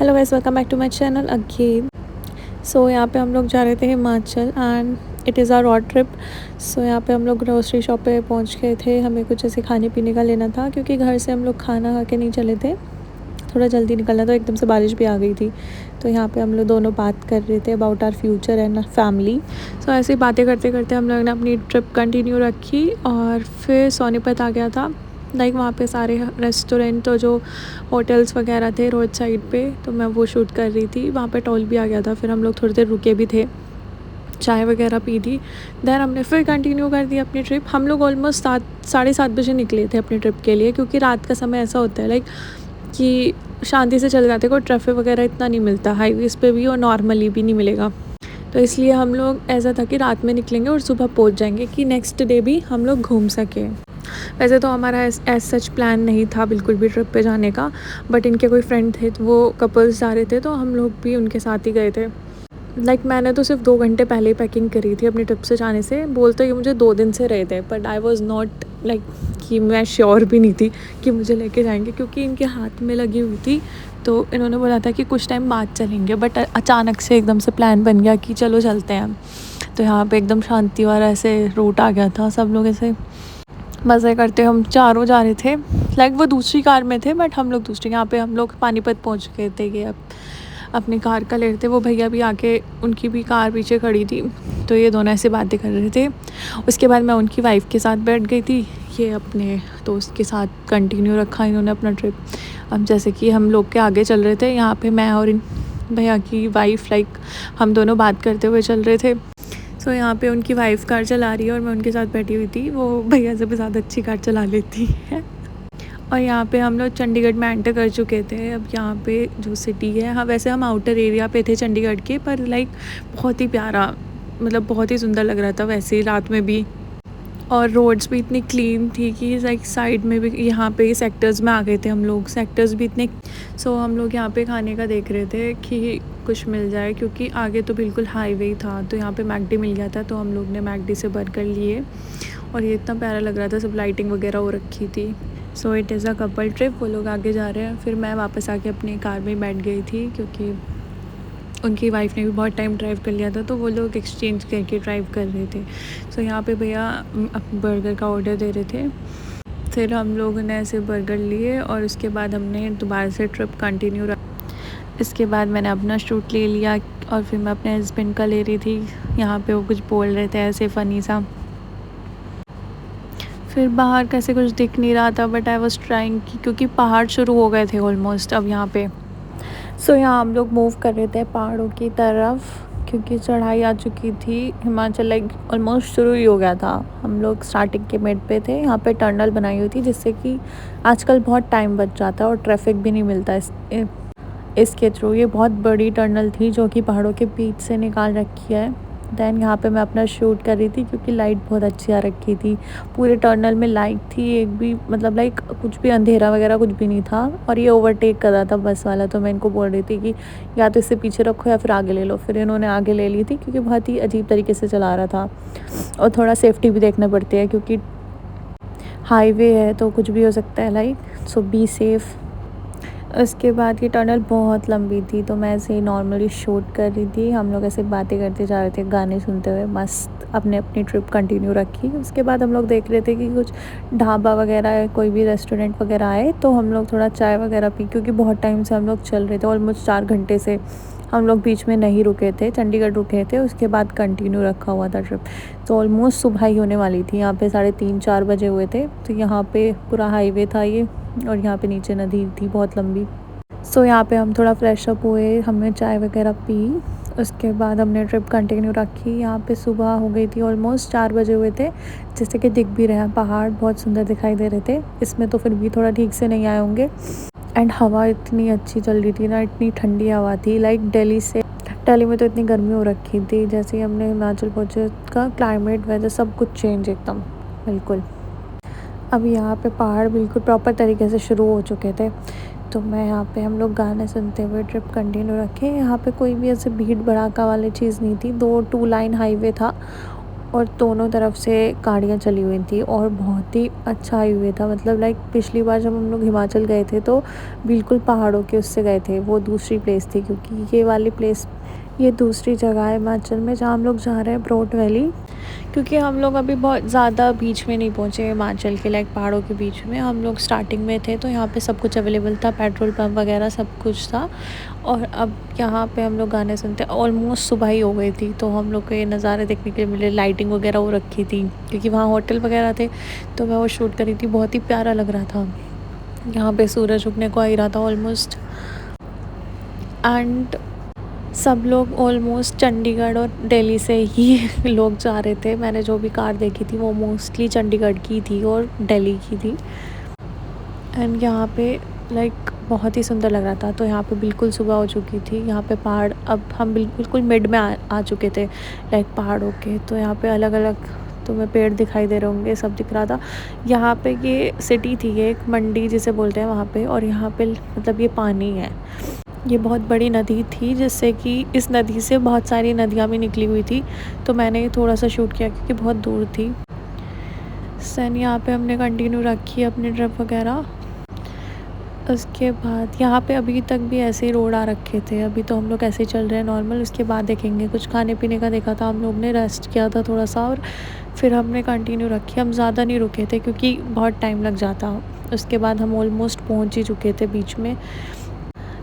Hello guys, welcome back to my channel again. So यहाँ पे हम लोग जा रहे थे Himachal and it is our road trip. So यहाँ पे हम लोग ग्रोसरी शॉप पे पहुँच गए थे। हमें कुछ ऐसे खाने पीने का लेना था क्योंकि घर से हम लोग खाना खा के नहीं चले थे, थोड़ा जल्दी निकलना, तो एकदम से बारिश भी आ गई थी। तो यहाँ पे हम लोग दोनों बात कर रहे थे about our future and family. So ऐसे बातें करते करते हम लोग ने अपनी ट्रिप कंटिन्यू रखी और फिर सोनीपत आ गया था। वहाँ पे सारे रेस्टोरेंट और जो होटल्स वगैरह थे रोड साइड पे, तो मैं वो शूट कर रही थी। वहाँ पे टोल भी आ गया था। फिर हम लोग थोड़ी देर रुके भी थे, चाय वगैरह पी थी। देन हमने फिर कंटिन्यू कर दी अपनी ट्रिप। हम लोग ऑलमोस्ट 7-7:30 निकले थे अपनी ट्रिप के लिए, क्योंकि रात का समय ऐसा होता है कि शांति से चले जाते, कोई ट्रैफिक वगैरह इतना नहीं मिलता हाईवेज़ पे भी और नॉर्मली भी नहीं मिलेगा। तो इसलिए हम लोग ऐसा था कि रात में निकलेंगे और सुबह पहुंच जाएंगे कि नेक्स्ट डे भी हम लोग घूम सकें। वैसे तो हमारा एज सच प्लान नहीं था बिल्कुल भी ट्रिप पे जाने का, बट इनके कोई फ्रेंड थे तो वो कपल्स जा रहे थे, तो हम लोग भी उनके साथ ही गए थे। मैंने तो सिर्फ 2 घंटे पहले ही पैकिंग करी थी अपनी ट्रिप से जाने से। बोलते ये मुझे 2 दिन से रहे थे, बट आई वॉज़ नॉट कि मैं श्योर भी नहीं थी कि मुझे लेके जाएंगे, क्योंकि इनके हाथ में लगी हुई थी। तो इन्होंने बोला था कि कुछ टाइम बाद चलेंगे, बट अचानक से एकदम से प्लान बन गया कि चलो चलते हैं। तो यहाँ पे एकदम शांति वाला ऐसे रूट आ गया था। सब लोग ऐसे मज़े करते, हम चारों जा रहे थे। वो दूसरी कार में थे, बट हम लोग दूसरी। यहाँ पे हम लोग पानीपत पहुँच गए थे। ये अब अपनी कार का ले रहे थे। वो भैया भी आके, उनकी भी कार पीछे खड़ी थी, तो ये दोनों ऐसे बातें कर रहे थे। उसके बाद मैं उनकी वाइफ़ के साथ बैठ गई थी। ये अपने दोस्त के साथ कंटिन्यू रखा इन्होंने अपना ट्रिप। अब जैसे कि हम लोग के आगे चल रहे थे, यहाँ पे मैं और इन भैया की वाइफ़ हम दोनों बात करते हुए चल रहे थे। सो यहाँ पे उनकी वाइफ़ कार चला रही है और मैं उनके साथ बैठी हुई थी। वो भैया से भी ज़्यादा अच्छी कार चला लेती है। और यहाँ पे हम लोग चंडीगढ़ में एंटर कर चुके थे। अब यहाँ पे जो सिटी है, हाँ वैसे हम आउटर एरिया पे थे चंडीगढ़ के, पर बहुत ही प्यारा, बहुत ही सुंदर लग रहा था वैसे ही रात में भी। और रोड्स भी इतनी क्लीन थी कि साइड में भी, यहाँ पे सेक्टर्स में आ गए थे हम लोग, सेक्टर्स भी इतने। सो हम लोग यहाँ पे खाने का देख रहे थे कि कुछ मिल जाए, क्योंकि आगे तो बिल्कुल हाईवे ही था। तो यहाँ पे मैकडी मिल गया था, तो हम लोग ने मैकडी से बर्गर लिए और ये इतना प्यारा लग रहा था। सब लाइटिंग वगैरह हो रखी थी। So it is a couple trip. वो लोग आगे जा रहे हैं, फिर मैं वापस आके अपनी कार में बैठ गई थी, क्योंकि उनकी वाइफ़ ने भी बहुत टाइम ड्राइव कर लिया था, तो वो लोग एक्सचेंज करके ड्राइव कर रहे थे। सो यहाँ पे भैया बर्गर का ऑर्डर दे रहे थे। फिर हम लोगों ने ऐसे बर्गर लिए और उसके बाद हमने दोबारा से ट्रिप कंटिन्यू रखा। इसके बाद मैंने अपना शूट ले लिया और फिर मैं अपने हस्बैंड का ले रही थी। यहाँ पे वो कुछ बोल रहे थे ऐसे फ़नी सा। फिर बाहर कैसे कुछ दिख नहीं रहा था, बट आई वॉज ट्राइंग, क्योंकि पहाड़ शुरू हो गए थे ऑलमोस्ट अब यहाँ पे। सो यहाँ हम लोग मूव कर रहे थे पहाड़ों की तरफ, क्योंकि चढ़ाई आ चुकी थी। हिमाचल ऑलमोस्ट शुरू ही हो गया था। हम लोग स्टार्टिंग के मिड पे थे। यहाँ पे टनल बनाई हुई थी, जिससे कि आजकल बहुत टाइम बच जाता है और ट्रैफिक भी नहीं मिलता इसके थ्रू। ये बहुत बड़ी टनल थी जो कि पहाड़ों के बीच से निकाल रखी है। दैन यहाँ पे मैं अपना शूट कर रही थी, क्योंकि लाइट बहुत अच्छी आ रखी थी। पूरे टनल में लाइट थी, एक भी कुछ भी अंधेरा वगैरह कुछ भी नहीं था। और ये ओवरटेक कर रहा था बस वाला, तो मैं इनको बोल रही थी कि या तो इससे पीछे रखो या फिर आगे ले लो। फिर इन्होंने आगे ले ली थी, क्योंकि बहुत ही अजीब तरीके से चला रहा था। और थोड़ा सेफ्टी भी देखना पड़ती है, क्योंकि हाईवे है तो कुछ भी हो सकता है। सो बी सेफ़। उसके बाद की टनल बहुत लंबी थी, तो मैं ऐसे ही नॉर्मली शूट कर रही थी। हम लोग ऐसे बातें करते जा रहे थे, गाने सुनते हुए मस्त अपनी ट्रिप कंटिन्यू रखी। उसके बाद हम लोग देख रहे थे कि कुछ ढाबा वगैरह, कोई भी रेस्टोरेंट वगैरह आए, तो हम लोग थोड़ा चाय वगैरह पी, क्योंकि बहुत टाइम से हम लोग चल रहे थे, ऑलमोस्ट 4 घंटे से। हम लोग बीच में नहीं रुके थे, चंडीगढ़ रुके थे, उसके बाद कंटिन्यू रखा हुआ था ट्रिप। तो ऑलमोस्ट सुबह ही होने वाली थी। यहाँ पे 3:30-4 बजे हुए थे। तो यहाँ पे पूरा हाईवे था ये, और यहाँ पे नीचे नदी थी बहुत लंबी। सो यहाँ पे हम थोड़ा फ्रेश अप हुए, हमने चाय वगैरह पी। उसके बाद हमने ट्रिप कंटिन्यू रखी। यहाँ पे सुबह हो गई थी, ऑलमोस्ट 4 बजे हुए थे। जैसे कि दिख भी रहे हैं, पहाड़ बहुत सुंदर दिखाई दे रहे थे। इसमें तो फिर भी थोड़ा ठीक से नहीं आए होंगे। एंड हवा इतनी अच्छी चल रही थी ना, इतनी ठंडी हवा थी। दिल्ली में तो इतनी गर्मी हो रखी थी। जैसे ही हमने हिमाचल पहुँचे, का क्लाइमेट, वेदर सब कुछ चेंज एकदम बिल्कुल। अब यहाँ पे पहाड़ बिल्कुल प्रॉपर तरीके से शुरू हो चुके थे। तो मैं यहाँ पे, हम लोग गाने सुनते हुए ट्रिप कंटिन्यू रखे। यहाँ पे कोई भी ऐसे भीड़ भड़ाका वाली चीज़ नहीं थी। 2 लाइन हाईवे था, और दोनों तरफ से गाड़ियाँ चली हुई थी और बहुत ही अच्छा हाईवे था। मतलब लाइक पिछली बार जब हम लोग हिमाचल गए थे तो बिल्कुल पहाड़ों के उससे गए थे, वो दूसरी प्लेस थी, क्योंकि ये वाली प्लेस ये दूसरी जगह है हिमाचल में जहाँ हम लोग जा रहे हैं, ब्रोट वैली। क्योंकि हम लोग अभी बहुत ज़्यादा बीच में नहीं पहुँचे हिमाचल के, लाइक पहाड़ों के बीच में हम लोग स्टार्टिंग में थे, तो यहाँ पे सब कुछ अवेलेबल था, पेट्रोल पंप वगैरह सब कुछ था। और अब यहाँ पे हम लोग गाने सुनते, ऑलमोस्ट सुबह ही हो गई थी, तो हम लोग को ये नज़ारे देखने के लिए मिले। लाइटिंग वगैरह हो रखी थी क्योंकि वहाँ होटल वगैरह थे, तो मैं वो शूट करी थी, बहुत ही प्यारा लग रहा था। यहाँ पे सूरज उगने को आ ही रहा था ऑलमोस्ट। एंड सब लोग ऑलमोस्ट चंडीगढ़ और दिल्ली से ही लोग जा रहे थे। मैंने जो भी कार देखी थी वो मोस्टली चंडीगढ़ की थी और दिल्ली की थी। एंड यहाँ पे लाइक बहुत ही सुंदर लग रहा था। तो यहाँ पे बिल्कुल सुबह हो चुकी थी। यहाँ पे पहाड़, अब हम बिल्कुल मिड में आ चुके थे लाइक पहाड़ों के। तो यहाँ पे अलग अलग तुम्हें पेड़ दिखाई दे रहे होंगे, सब दिख रहा था। यहाँ पे ये सिटी थी, ये एक मंडी जिसे बोलते हैं वहाँ पे। और यहाँ पे मतलब ये पानी है, ये बहुत बड़ी नदी थी, जिससे कि इस नदी से बहुत सारी नदियाँ भी निकली हुई थी। तो मैंने ये थोड़ा सा शूट किया क्योंकि बहुत दूर थी। सन यहाँ पे हमने कंटिन्यू रखी अपनी ट्रिप वगैरह। उसके बाद यहाँ पे अभी तक भी ऐसे ही रोड आ रखे थे, अभी तो हम लोग ऐसे ही चल रहे हैं नॉर्मल। उसके बाद देखेंगे, कुछ खाने पीने का देखा था हम लोग ने, रेस्ट किया था थोड़ा सा और फिर हमने कंटिन्यू रखी। हम ज़्यादा नहीं रुके थे क्योंकि बहुत टाइम लग जाता। उसके बाद हम ऑलमोस्ट पहुँच ही चुके थे बीच में।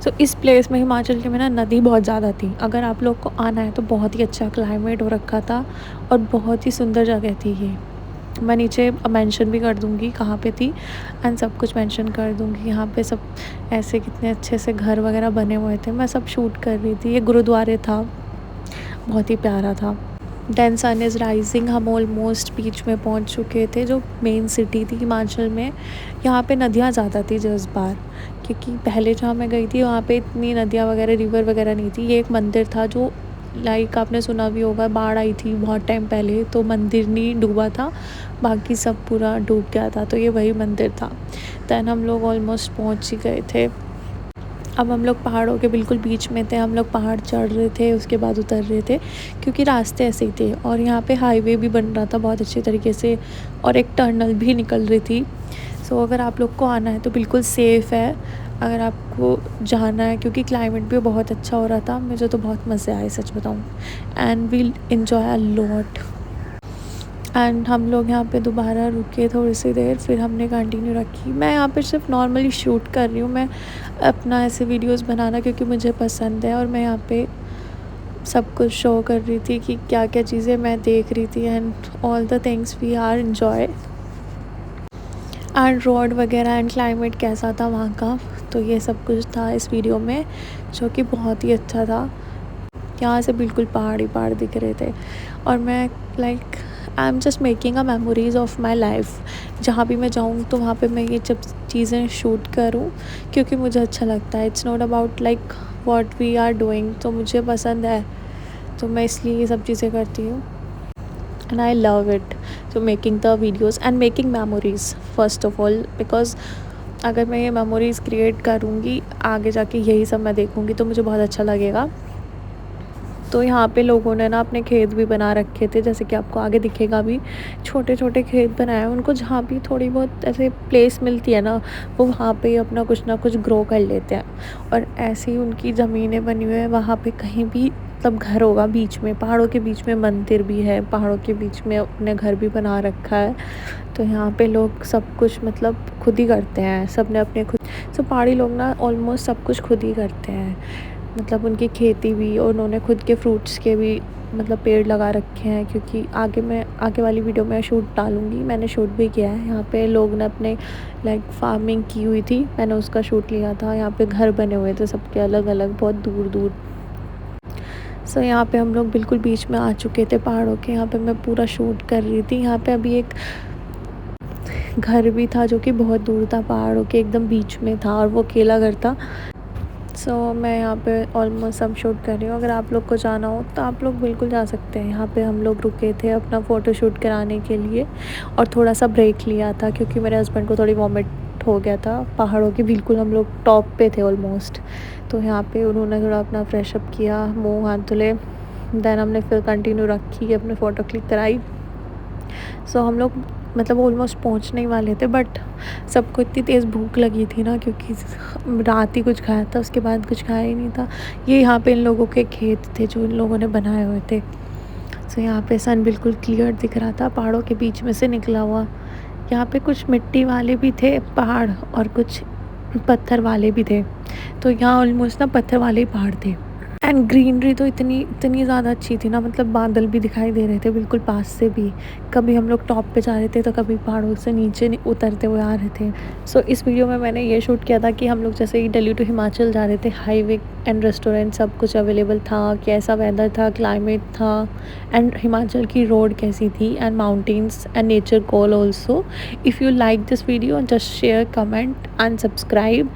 सो इस प्लेस में हिमाचल के में ना नदी बहुत ज़्यादा थी। अगर आप लोग को आना है तो बहुत ही अच्छा क्लाइमेट हो रखा था और बहुत ही सुंदर जगह थी ये। मैं नीचे मेंशन भी कर दूँगी कहाँ पे थी एंड सब कुछ मेंशन कर दूँगी। यहाँ पे सब ऐसे कितने अच्छे से घर वगैरह बने हुए थे, मैं सब शूट कर रही थी। ये गुरुद्वारे था, बहुत ही प्यारा था। देन सन इज़ राइजिंग, हम ऑलमोस्ट बीच में पहुँच चुके थे, जो मेन सिटी थी हिमाचल में। यहाँ पे नदियाँ ज़्यादा थी जिस बार, क्योंकि पहले जहाँ मैं गई थी वहाँ पे इतनी नदियाँ वगैरह, रिवर वगैरह नहीं थी। ये एक मंदिर था जो लाइक आपने सुना भी होगा, बाढ़ आई थी बहुत टाइम पहले तो मंदिर नहीं डूबा था, बाकी सब पूरा डूब गया था। तो ये वही मंदिर था। दैन हम लोग ऑलमोस्ट पहुँच ही गए थे। अब हम लोग पहाड़ों के बिल्कुल बीच में थे, हम लोग पहाड़ चढ़ रहे थे, उसके बाद उतर रहे थे क्योंकि रास्ते ऐसे ही थे। और यहाँ पे हाईवे भी बन रहा था बहुत अच्छे तरीके से और एक टनल भी निकल रही थी। सो अगर आप लोग को आना है तो बिल्कुल सेफ़ है अगर आपको जाना है, क्योंकि क्लाइमेट भी बहुत अच्छा हो रहा था। मुझे तो बहुत मज़े आए सच बताऊँ, and we'll enjoy a lot. And हम लोग यहाँ पे दोबारा रुके थोड़ी सी देर, फिर हमने कंटिन्यू रखी। मैं यहाँ पे सिर्फ नॉर्मली शूट कर रही हूँ, मैं अपना ऐसे वीडियोस बनाना क्योंकि मुझे पसंद है। और मैं यहाँ पे सब कुछ शो कर रही थी कि क्या क्या चीज़ें मैं देख रही थी and all the things we are enjoy. And road वगैरह एंड क्लाइमेट कैसा था वहाँ का, तो ये सब कुछ था इस वीडियो में, जो कि बहुत ही अच्छा था। यहाँ से बिल्कुल पहाड़ ही पहाड़ दिख रहे थे और मैं like I am just making a memories of my life. जहाँ भी मैं जाऊँ तो वहाँ पे मैं ये जब चीज़ें शूट करूँ क्योंकि मुझे अच्छा लगता है। It's not about like what we are doing, तो मुझे पसंद है तो मैं इसलिए ये सब चीज़ें करती हूँ। And I love it, so making the videos and making memories first of all, because अगर मैं ये मेमोरीज़ क्रिएट करूँगी आगे जाके, यही सब मैं देखूँगी तो मुझे बहुत अच्छा लगेगा। तो यहाँ पे लोगों ने ना अपने खेत भी बना रखे थे, जैसे कि आपको आगे दिखेगा भी, छोटे छोटे खेत बनाए हैं उनको। जहाँ भी थोड़ी बहुत ऐसे प्लेस मिलती है ना, वो वहाँ पे अपना कुछ ना कुछ ग्रो कर लेते हैं। और ऐसे ही उनकी ज़मीनें बनी हुई है, वहाँ पे कहीं भी मतलब घर होगा बीच में, पहाड़ों के बीच में मंदिर भी है, पहाड़ों के बीच में अपने घर भी बना रखा है। तो यहाँ पे लोग सब कुछ मतलब खुद ही करते हैं, सब ने अपने खुद। सो पहाड़ी लोग ना ऑलमोस्ट सब कुछ खुद ही करते हैं, मतलब उनकी खेती भी, और उन्होंने खुद के फ्रूट्स के भी मतलब पेड़ लगा रखे हैं। क्योंकि आगे वाली वीडियो में शूट डालूँगी, मैंने शूट भी किया है। यहाँ पे लोग ने अपने लाइक फार्मिंग की हुई थी, मैंने उसका शूट लिया था। यहाँ पे घर बने हुए थे सबके अलग अलग, बहुत दूर दूर। सो यहाँ पे हम लोग बिल्कुल बीच में आ चुके थे पहाड़ों के। यहाँ पे मैं पूरा शूट कर रही थी। यहाँ पे अभी एक घर भी था जो कि बहुत दूर था, पहाड़ों के एकदम बीच में था, और वो अकेला घर था। सो मैं यहाँ पे ऑलमोस्ट सब शूट कर रही हूँ। अगर आप लोग को जाना हो तो आप लोग बिल्कुल जा सकते हैं। यहाँ पे हम लोग रुके थे अपना फ़ोटो शूट कराने के लिए और थोड़ा सा ब्रेक लिया था क्योंकि मेरे हस्बैंड को थोड़ी वॉमिट हो गया था। पहाड़ों के बिल्कुल हम लोग टॉप पे थे ऑलमोस्ट, तो यहाँ पे उन्होंने थोड़ा अपना फ्रेशअप किया, मुँह हाथ धुले। दैन हमने फिर कंटिन्यू रखी, अपने फ़ोटो क्लिक कराई। सो हम लोग मतलब ऑलमोस्ट पहुंचने ही वाले थे, बट सबको इतनी तेज़ भूख लगी थी ना, क्योंकि रात ही कुछ खाया था, उसके बाद कुछ खाया ही नहीं था। ये यहाँ पे इन लोगों के खेत थे जो इन लोगों ने बनाए हुए थे। सो यहाँ पे सन बिल्कुल क्लियर दिख रहा था पहाड़ों के बीच में से निकला हुआ। यहाँ पे कुछ मिट्टी वाले भी थे पहाड़ और कुछ पत्थर वाले भी थे। तो यहाँ ऑलमोस्ट ना पत्थर वाले ही पहाड़ थे। एंड ग्रीनरी तो इतनी इतनी ज़्यादा अच्छी थी ना, मतलब बादल भी दिखाई दे रहे थे बिल्कुल पास से भी। कभी हम लोग टॉप पे जा रहे थे तो कभी पहाड़ों से नीचे उतरते हुए आ रहे थे। सो इस वीडियो में मैंने ये शूट किया था कि हम लोग जैसे ही दिल्ली टू हिमाचल जा रहे थे, हाईवे एंड रेस्टोरेंट सब कुछ अवेलेबल था, कैसा वेदर था, क्लाइमेट था, एंड हिमाचल की रोड कैसी थी, and mountains and nature call also. If you like this video, just share, comment and subscribe.